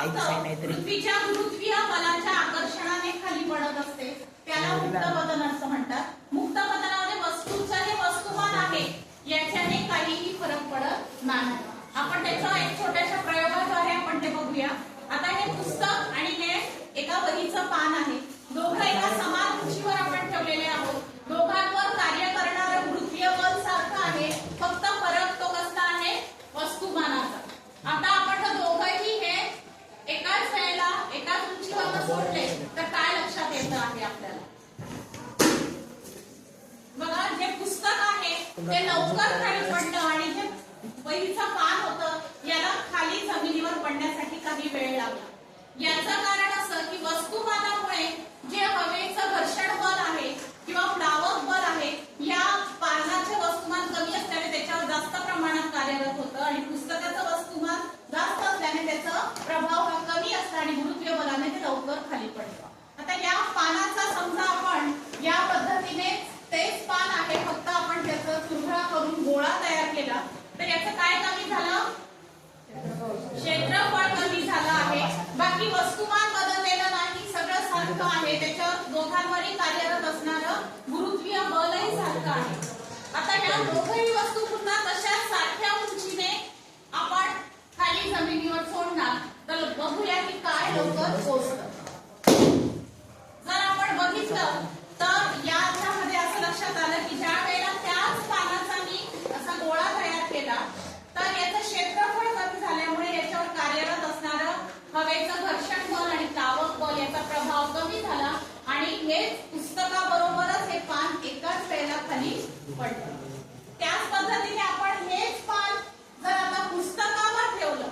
पृथ्वीच्या गुरुत्वीय बलाच्या आकर्षणाने खाली पडत असते, त्याला मुक्तपतन असं म्हणतात। मुक्तपतनामध्ये वस्तूचं जे वस्तुमान आहे याच्याने काहीही फरक पडत नाही। आपण त्याचा एक छोट्याशा प्रयोगाद्वारे आपण ते बघूया। आता हे पुस्तक आणि हे एका वहीचं पान आहे, दोघं एका समान उंचीवर आपण ठेवलेले आहोत। दोघांवर कार्य करणारं गुरुत्वीय बल सारखं आहे, फक्त फरक तो कसला आहे, वस्तुमानाचा। आता आपण दोघंही हे एकाच वेळेला एकाच उंचीवर सोडले तर काय लक्षात येतं आहे आपल्याला? बघा, जे पुस्तक आहे ते लवकर खाली पडलं आणि जे वहीचं पान होतं याला खाली जमिनीवर पडण्यासाठी काही वेळ लागला। याचं कारण असं की वस्तुमानामुळे जे हवेचं घर्षण बल आहे किंवा प्लावक बल आहे या पानाचे वस्तुमान कमी असल्याने त्याच्यावर जास्त प्रमाणात कार्यरत होतं आणि पुस्तकाचं वस्तुमान जास्त असल्याने त्याचा प्रभाव हा कमी असतो आणि गुरुत्वीय बलाने ते लवकर खाली पडतं। आता या पानाचा समजा आपण या पद्धतीने तेच पान आहे, फक्त आपण त्याचा चुरखा करून गोळा तयार केला तर याचं काय कमी झालं, क्षेत्रफळ कमी झालं आहे, बाकी वस्तुमान बदललेलं नाही, सगळं सारखं आहे। त्याच्यावर दोघांवरही कार्यरत असणारं गुरुत्वीय बलही सारखं आहे। आता या दोघही वस्तू पुन्हा तशाच सारख्या उंचीने आपण खाली जमिनीवर सोडणार तर बघूया की काय लवकर पोहोचतं। जर आपण बघितलं तर यामध्ये असं लक्षात आलं की ज्या वेळेला त्याच पानाचा मी असा गोळा तयार केला तर याचं क्षेत्रफळ कमी झाल्यामुळे याच्यावर कार्यरत असणारं हवेचं घर्षण बल आणि प्लावक बल याचा प्रभाव कमी झाला आणि हे पुस्तकाबरोबरच हे पान एकाच वेळेला खाली पडलं। त्याच पद्धतीने आपण हेच पान जर आता पुस्तकावर ठेवलं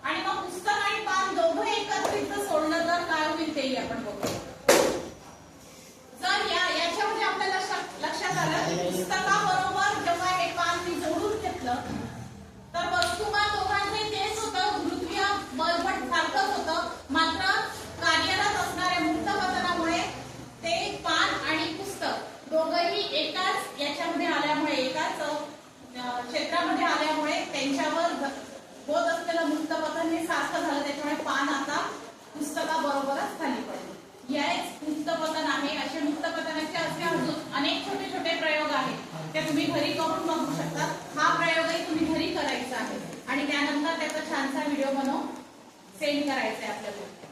आणि मग पुस्तक आणि पान दोघं एकत्रित सोडलं तर काय होईल तेही आपण बघू। जर याच्यामध्ये आपल्याला लक्षात आलं की पुस्तकाबरोबर जेव्हा हे पान मी जोडून घेतलं तर वस्तुमान दोघांचे तेच होतं, गुरुत्वीय बल पण सारखंच होतं, मात्र कार्यरत असणाऱ्या मुक्तपतनामुळे ते पान आणि पुस्तक दोघंही एकाच याच्यामध्ये आल्यामुळे एकाच क्षेत्रामध्ये आल्यामुळे त्यांच्यावर होत असलेलं मुक्तपतन हे सारखं झालं, त्याच्यामुळे पान आता पुस्तकाबरोबरच खाली पडले। हेच मुक्तपतन आहे। असे मुक्तपतनाचे असे अजून अनेक छोटे छोटे प्रयोग आहेत ते तुम्ही घरी करून बघू शकता। हा प्रयोगही तुम्ही घरी करायचा आहे आणि त्यानंतर त्याचा छानसा व्हिडिओ बनवून सेंड करायचा आहे आपल्याला।